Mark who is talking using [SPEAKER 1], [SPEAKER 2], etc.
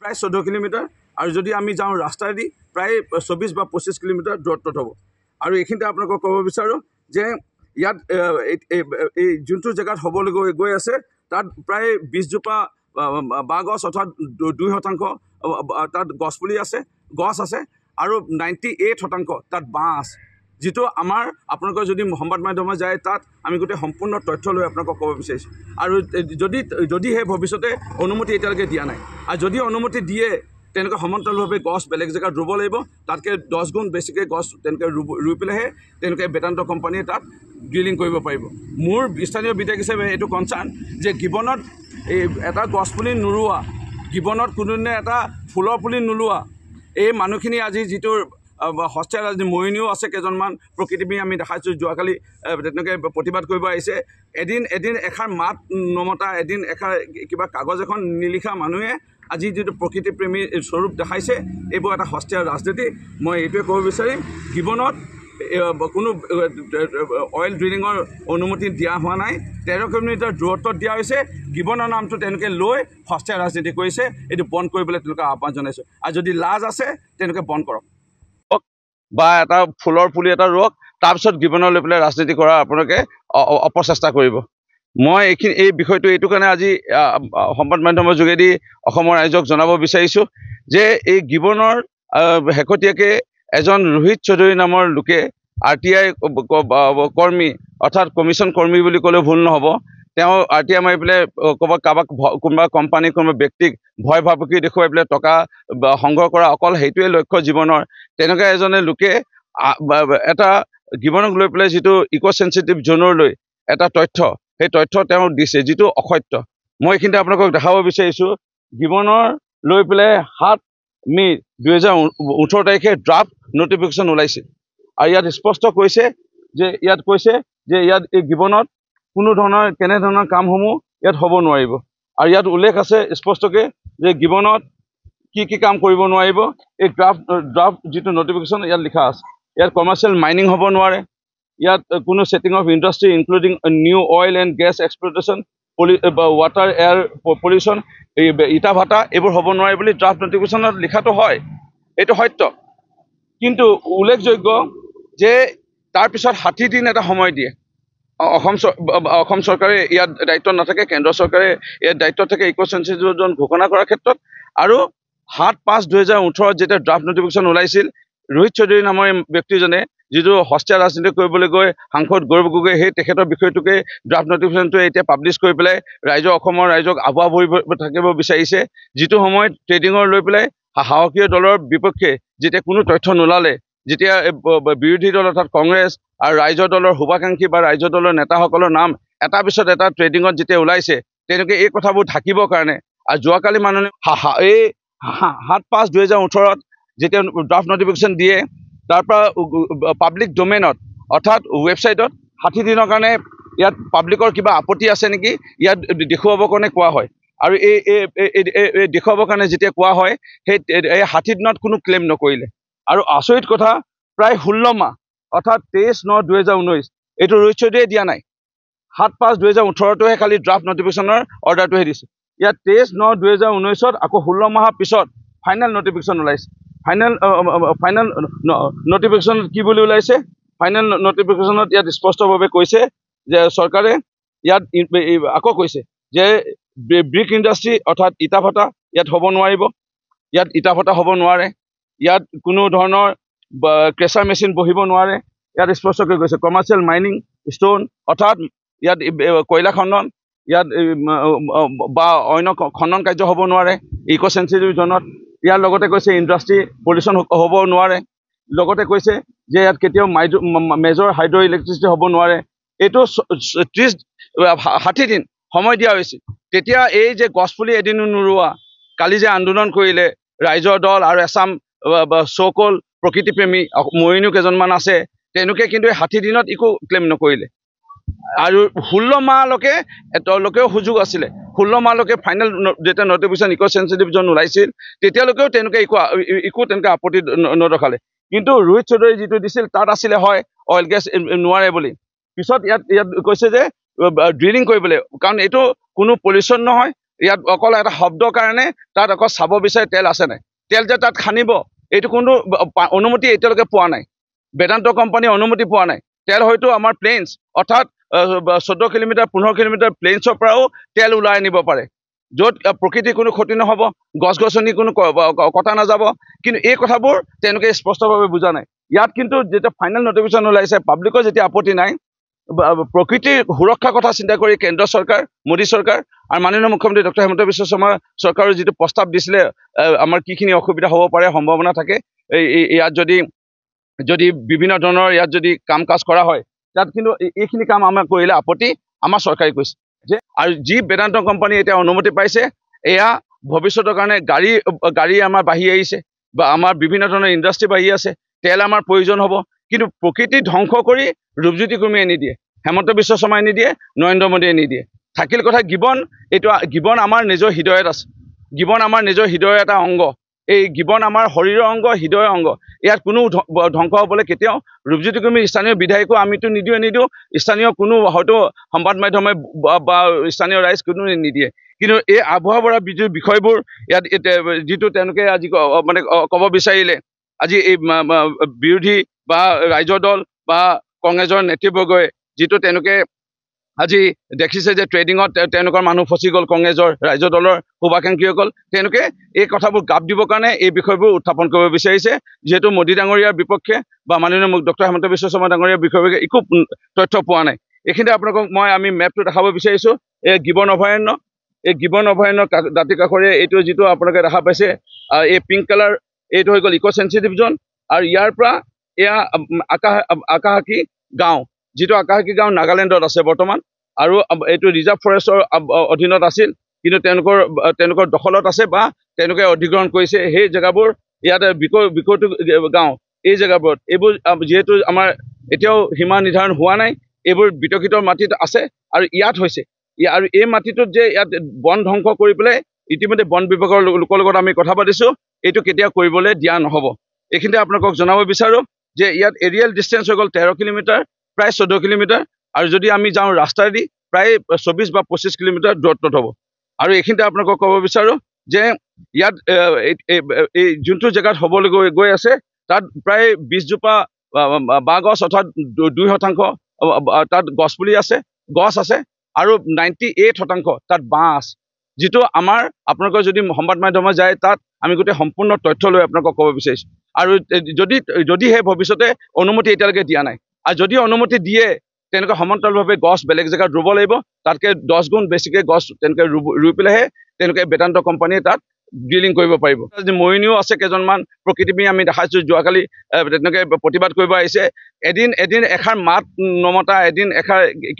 [SPEAKER 1] প্ৰায় 14 কিলোমিটাৰ আৰু যদি আমি যাওঁ ৰাস্তাইদি প্ৰায় 24 বা 25 কিলোমিটাৰ দূৰত্বত হ'ব। আৰু এইখিনিতে আপোনালোকক ক'ব বিচাৰোঁ যে ইয়াত এই যোনটো জেগাত হ'বলৈ গৈ আছে তাত প্ৰায় 20জোপা বাঁহ গছ অৰ্থাৎ 2% তাত গছপুলি আছে, গছ আছে আৰু 98% তাত বাঁহ আছে, যিটো আমাৰ আপোনালোকৰ যদি সংবাদ মাধ্যমত যায় তাত আমি গোটেই সম্পূৰ্ণ তথ্য লৈ আপোনালোকক ক'ব বিচাৰিছোঁ। আৰু যদিহে ভৱিষ্যতে অনুমতি এতিয়ালৈকে দিয়া নাই, আৰু যদি অনুমতি দিয়ে তেনেকৈ সমান্তৰালভাৱে গছ বেলেগ জেগাত ৰুব লাগিব, তাতকৈ 10 গুণ বেছিকৈ গছ তেনেকৈ ৰুই পেলাইহে তেনেকৈ বেদান্ত কোম্পানীয়ে তাত ড্ৰিলিং কৰিব পাৰিব। মোৰ স্থানীয় বিধায়ক হিচাপে এইটো কনচাৰ্ণ যে গিবনত এই এটা গছপুলি নোৰোৱা, গিবনত কোনোদিনে এটা ফুলৰ পুলি নোলোৱা, এই মানুহখিনি আজি যিটো হস্তীয়া ৰাজনীতি মৰিনীও আছে কেইজনমান প্ৰকৃতিপ্ৰেমী আমি দেখাইছোঁ, যোৱাকালি তেনেকৈ প্ৰতিবাদ কৰিব আহিছে। এদিন এষাৰ মাত নমতা, এদিন এষাৰ কিবা কাগজ এখন নিলিখা মানুহে আজি যিটো প্ৰকৃতিপ্ৰেমী স্বৰূপ দেখাইছে, এইবোৰ এটা হস্তীয়া ৰাজনীতি। মই এইটোৱে ক'ব বিচাৰিম, গিবনত কোনো অইল ড্ৰিলিঙৰ অনুমতি দিয়া হোৱা নাই। 13 কিলোমিটাৰ দূৰত্বত দিয়া হৈছে। গিবনৰ নামটো তেওঁলোকে লৈ হস্তীয়া ৰাজনীতি কৰিছে। এইটো বন্ধ কৰিবলৈ তেওঁলোকে আহ্বান জনাইছোঁ। আৰু যদি লাজ আছে তেওঁলোকে বন্ধ কৰক, বা এটা ফুলৰ পুলি এটা ৰুৱক, তাৰপিছত গিবনৰ লৈ পেলাই ৰাজনীতি কৰা আপোনালোকে অপচেষ্টা কৰিব। মই এই বিষয়টো এইটো কাৰণে আজি সংবাদ মাধ্যমৰ যোগেদি অসমৰ ৰাইজক জনাব বিচাৰিছোঁ যে এই গিবনৰ শেহতীয়াকৈ এজন ৰোহিত চৌধুৰী নামৰ লোকে RTI কৰ্মী অৰ্থাৎ কমিশ্যন কৰ্মী বুলি ক'লেও ভুল নহ'ব, তেওঁ RTI মাৰি পেলাই কাৰোবাক কোনোবা কোম্পানী কোনোবা ব্যক্তিক ভয় ভাবুকি দেখুৱাই পেলাই টকা সংগ্ৰহ কৰা, অকল সেইটোৱে লক্ষ্য জীৱনৰ। তেনেকুৱা এজনে লোকে এটা গিবনক লৈ পেলাই যিটো ইক' চেঞ্চিটিভ জ'নলৈ এটা তথ্য, সেই তথ্য তেওঁ দিছে যিটো অসত্য। মই এইখিনিতে আপোনালোকক দেখাব বিচাৰিছোঁ, গিবনৰ লৈ পেলাই 7 মে 2018 তাৰিখে ড্ৰাফ্ট নটিফিকেশ্যন ওলাইছিল। আৰু ইয়াত স্পষ্ট কৈছে যে ইয়াত এই গিবনত কোনো ধৰণৰ কেনেধৰণৰ কামসমূহ ইয়াত হ'ব নোৱাৰিব। আৰু ইয়াত উল্লেখ আছে স্পষ্টকৈ যে গিবনত কি কাম কৰিব নোৱাৰিব, এই ড্ৰাফ্ট যিটো নটিফিকেশ্যন ইয়াত লিখা আছে। ইয়াত কমাৰ্চিয়েল মাইনিং হ'ব নোৱাৰে, ইয়াত কোনো setting of industry including new oil and gas exploitation, water air pollution, ইটা ভাটা এইবোৰ হ'ব নোৱাৰে বুলি ড্ৰাফ্ট নটিফিকেশ্যনত লিখাটো হয়, এইটো সত্য। কিন্তু উল্লেখযোগ্য যে তাৰপিছত 60 দিন এটা সময় দিয়ে। অসম চৰকাৰে ইয়াত দায়িত্ব নাথাকে, কেন্দ্ৰ চৰকাৰে ইয়াত দায়িত্ব থাকে ইক' চেঞ্চিটিভ জ'ন ঘোষণা কৰাৰ ক্ষেত্ৰত। আৰু 7/5/2018 যেতিয়া ড্ৰাফ্ট নটিফিকেশ্যন ওলাইছিল, ৰোহিত চৌধুৰী নামৰ ব্যক্তিজনে যিটো হস্তীয়া ৰাজনীতি কৰিবলৈ গৈ সাংসদ গৌৰৱ গগৈ সেই তেখেতৰ বিষয়টোকে ড্ৰাফ্ট নটিফিকেশ্যনটোৱে এতিয়া পাব্লিছ কৰি পেলাই অসমৰ ৰাইজক আবুৱা ভৰি থাকিব বিচাৰিছে। যিটো সময়ত ট্ৰেডিঙৰ লৈ পেলাই সাহসীয় দলৰ বিপক্ষে যেতিয়া কোনো তথ্য নোলালে, যেতিয়া বিৰোধী দল অৰ্থাৎ কংগ্ৰেছ আৰু ৰাইজৰ দলৰ শুভাকাংক্ষী বা ৰাইজৰ দলৰ নেতাসকলৰ নাম এটা পিছত এটা ট্ৰেডিঙত যেতিয়া ওলাইছে, তেওঁলোকে এই কথাবোৰ ঢাকিবৰ কাৰণে আৰু যোৱাকালি মাননীয় এই 7/5/2018 যেতিয়া ড্ৰাফ্ট নটিফিকেশ্যন দিয়ে, তাৰপৰা পাব্লিক ডমেইনত অৰ্থাৎ ৱেবছাইটত 60 দিনৰ কাৰণে ইয়াত পাব্লিকৰ কিবা আপত্তি আছে নেকি ইয়াত দেখুৱাবৰ কাৰণে কোৱা হয়। আৰু এই দেখুৱাবৰ কাৰণে যেতিয়া কোৱা হয়, সেই 60 দিনত কোনো ক্লেইম নকৰিলে। আৰু আচৰিত কথা, প্ৰায় 16 মাহ অৰ্থাৎ 23/9/2019 এইটো ৰোহিত চৌধুৰীয়ে দিয়া নাই, 7/5/2018টোহে খালি ড্ৰাফ্ট নটিফিকেশ্যনৰ অৰ্ডাৰটোহে দিছে। ইয়াত 23/9/2019 আকৌ 16 মাহৰ পিছত ফাইনেল নটিফিকেশ্যন ওলাইছে। ফাইনেল নটিফিকেশ্যনত কি বুলি ওলাইছে? ফাইনেল নটিফিকেশ্যনত ইয়াত স্পষ্টভাৱে কৈছে যে চৰকাৰে ইয়াত আকৌ কৈছে যে ব্ৰিক ইণ্ডাষ্ট্ৰি অৰ্থাৎ ইটা ভাটা ইয়াত হ'ব নোৱাৰিব, ইয়াত ইটা ভাটা হ'ব নোৱাৰে, ইয়াত কোনো ধৰণৰ ক্ৰেচাৰ মেচিন বহিব নোৱাৰে। ইয়াত স্পষ্টকৈ কৈছে কমাৰ্চিয়েল মাইনিং ষ্ট'ন অৰ্থাৎ ইয়াত কয়লা খনন, ইয়াত বা অন্য খনন কাৰ্য হ'ব নোৱাৰে ইক' চেঞ্চিটিভ জ'নত। ইয়াৰ লগতে কৈছে ইণ্ডাষ্ট্ৰি পলিউশ্যন হ'ব নোৱাৰে, লগতে কৈছে যে ইয়াত কেতিয়াও মেজৰ হাইড্ৰ' ইলেক্ট্ৰিচিটি হ'ব নোৱাৰে। এইটো 60 দিন সময় দিয়া হৈছিল। তেতিয়া এই যে গছপুলি এদিনো নোৰোৱা, কালি যে আন্দোলন কৰিলে ৰাইজৰ দল আৰু এছাম চ'কল প্ৰকৃতিপ্ৰেমী মৰিনীও কেইজনমান আছে, তেওঁলোকে কিন্তু 60 দিনত একো ক্লেইম নকৰিলে। আৰু 16 মাহলৈকে তেওঁলোকেও সুযোগ আছিলে, 16 মাহলৈকে ফাইনেল যেতিয়া নটিফিকেশ্যন ইক' চেঞ্চিটিভ জ'ন ওলাইছিল তেতিয়ালৈকেও তেওঁলোকে একো তেনেকৈ আপত্তি নদৰ্শালে। কিন্তু ৰোহিত চৌধুৰী যিটো দিছিল তাত আছিলে হয় অইল গেছ নোৱাৰে বুলি, পিছত ইয়াত কৈছে যে ড্ৰিলিং কৰিবলৈ, কাৰণ এইটো কোনো পলিউশ্যন নহয় ইয়াত অকল এটা শব্দৰ কাৰণে তাত অকল চাব বিচাৰে তেল আছে নাই, তেল যে তাত খান্দিব এইটো কোনো অনুমতি এতিয়ালৈকে পোৱা নাই। বেদান্ত কোম্পানীয়ে অনুমতি পোৱা নাই। তেল হয়তো আমাৰ প্লেইনছ অৰ্থাৎ 14 কিলোমিটাৰ 15 কিলোমিটাৰ প্লেইনছৰ পৰাও তেল ওলাই আনিব পাৰে, য'ত প্ৰকৃতিৰ কোনো ক্ষতি নহ'ব, গছ গছনি কোনো কটা নাযাব। কিন্তু এই কথাবোৰ তেওঁলোকে স্পষ্টভাৱে বুজা নাই। ইয়াত কিন্তু যেতিয়া ফাইনেল নটিফিকেশ্যন ওলাইছে, পাব্লিকৰ যেতিয়া আপত্তি নাই, প্ৰকৃতিৰ সুৰক্ষাৰ কথা চিন্তা কৰি কেন্দ্ৰ চৰকাৰ, মোদী চৰকাৰ আৰু মাননীয় মুখ্যমন্ত্ৰী ডক্টৰ হিমন্ত বিশ্ব শৰ্মা চৰকাৰৰ যিটো প্ৰস্তাৱ দিছিলে, আমাৰ কিখিনি অসুবিধা হ'ব পাৰে, সম্ভাৱনা থাকে ইয়াত যদি বিভিন্ন ধৰণৰ ইয়াত যদি কাম কাজ কৰা হয়, তাত কিন্তু এইখিনি কাম আমাৰ কৰিলে আপত্তি আমাৰ চৰকাৰে কৈছে যে, আৰু যি বেদান্ত কোম্পানী এতিয়া অনুমতি পাইছে, এয়া ভৱিষ্যতৰ কাৰণে গাড়ী আমাৰ বাঢ়ি আহিছে বা আমাৰ বিভিন্ন ধৰণৰ ইণ্ডাষ্ট্ৰী বাঢ়ি আছে, তেল আমাৰ প্ৰয়োজন হ'ব। কিন্তু প্ৰকৃতি ধ্বংস কৰি ৰূপজ্যোতি কুৰ্মীয়ে নিদিয়ে, হেমন্ত বিশ্ব শৰ্মাই নিদিয়ে, নৰেন্দ্ৰ মোদীয়ে নিদিয়ে। থাকিল কথা গিবন, এইটো গিবন আমাৰ নিজৰ হৃদয়ত আছে, গিবন আমাৰ নিজৰ হৃদয়ৰ এটা অংগ। এই গিবন আমাৰ শৰীৰৰ অংগ, হৃদয়ৰ অংগ। ইয়াত কোনো ধ্বংস হ'বলৈ কেতিয়াও ৰূপজ্যোতি কুৰ্মীৰ স্থানীয় বিধায়কো আমিতো নিদিওঁ, স্থানীয় কোনো হয়তো সংবাদ মাধ্যমে বা স্থানীয় ৰাইজ কোনো নিদিয়ে। কিন্তু এই আবহাৱা পৰা বিষয়বোৰ ইয়াত যিটো তেওঁলোকে আজি মানে ক'ব বিচাৰিলে, আজি এই বিৰোধী বা ৰাইজৰ দল বা কংগ্ৰেছৰ নেতৃবৰ্গই যিটো তেওঁলোকে আজি দেখিছে যে ট্ৰেডিঙত তেওঁলোকৰ মানুহ ফচি গ'ল, কংগ্ৰেছৰ ৰাইজৰ দলৰ শুভাকাংক্ষীসকল, তেওঁলোকে এই কথাবোৰ গাপ দিবৰ কাৰণে এই বিষয়বোৰ উত্থাপন কৰিব বিচাৰিছে। যিহেতু মোদী ডাঙৰীয়াৰ বিপক্ষে বা মাননীয় ডক্টৰ হিমন্ত বিশ্ব শৰ্মা ডাঙৰীয়াৰ বিষয়ে একো তথ্য পোৱা নাই। এইখিনিতে আপোনালোকক আমি মেপটো দেখাব বিচাৰিছোঁ। এই গিবন অভয়াৰণ্য, এই গিবন অভয়াৰণ্যৰ দাঁতি কাষৰীয়া এইটো যিটো আপোনালোকে দেখা পাইছে, এই পিংক কালাৰ, এইটো হৈ গ'ল ইক' চেঞ্চিটিভ জ'ন। আৰু ইয়াৰ পৰা এয়া আকাশাকী গাঁও, যিটো আকাশাকী গাঁও নাগালেণ্ডত আছে বৰ্তমান, আৰু এইটো ৰিজাৰ্ভ ফৰেষ্টৰ অধীনত আছিল, কিন্তু তেওঁলোকৰ দখলত আছে বা তেওঁলোকে অধিগ্ৰহণ কৰিছে সেই জেগাবোৰ। ইয়াত বিকৌটো গাঁও, এই জেগাবোৰত এইবোৰ যিহেতু আমাৰ এতিয়াও সীমা নিৰ্ধাৰণ হোৱা নাই, এইবোৰ বিতৰ্কিত মাটিত আছে আৰু ইয়াত হৈছে। আৰু এই মাটিটোত যে ইয়াত বন ধ্বংস কৰি পেলাই ইতিমধ্যে বন বিভাগৰ লোকৰ লগত আমি কথা পাতিছোঁ, এইটো কেতিয়াও কৰিবলৈ দিয়া নহ'ব। এইখিনিতে আপোনালোকক জনাব বিচাৰোঁ যে ইয়াত এৰিয়েল ডিষ্টেঞ্চ হৈ গ'ল 13 কিলোমিটাৰ, প্ৰায় 14 কিলোমিটাৰ, আৰু যদি আমি যাওঁ ৰাস্তাইদি প্ৰায় 24 বা 25 কিলোমিটাৰ দূৰত্বত হ'ব। আৰু এইখিনিতে আপোনালোকক ক'ব বিচাৰোঁ যে ইয়াত এই যোনটো জেগাত হ'বলৈ গৈ আছে, তাত প্ৰায় 20 জোপা বাঁহ গছ অৰ্থাৎ 2% তাত গছপুলি আছে, গছ আছে, আৰু 98% তাত বাঁহ আছে, যিটো আমাৰ আপোনালোকৰ যদি সংবাদ মাধ্যমত যায়, তাত আমি গোটেই সম্পূৰ্ণ তথ্য লৈ আপোনালোকক ক'ব বিচাৰিছোঁ। আৰু যদিহে ভৱিষ্যতে অনুমতি এতিয়ালৈকে দিয়া নাই, আৰু যদি অনুমতি দিয়ে তেনেকৈ সমান্তৰালভাৱে গছ বেলেগ জেগাত ৰুব লাগিব, তাতকৈ 10 গুণ বেছিকৈ গছ তেনেকৈ ৰুই পেলাইহে তেওঁলোকে বেদান্ত কোম্পানীয়ে তাত ড্ৰিলিং কৰিব পাৰিব। মৰিনীও আছে কেইজনমান প্ৰকৃতিপ্ৰেমী, আমি দেখাইছোঁ যোৱাকালি তেনেকৈ প্ৰতিবাদ কৰিব আহিছে। এদিন এষাৰ মাত নমতা, এদিন এষাৰ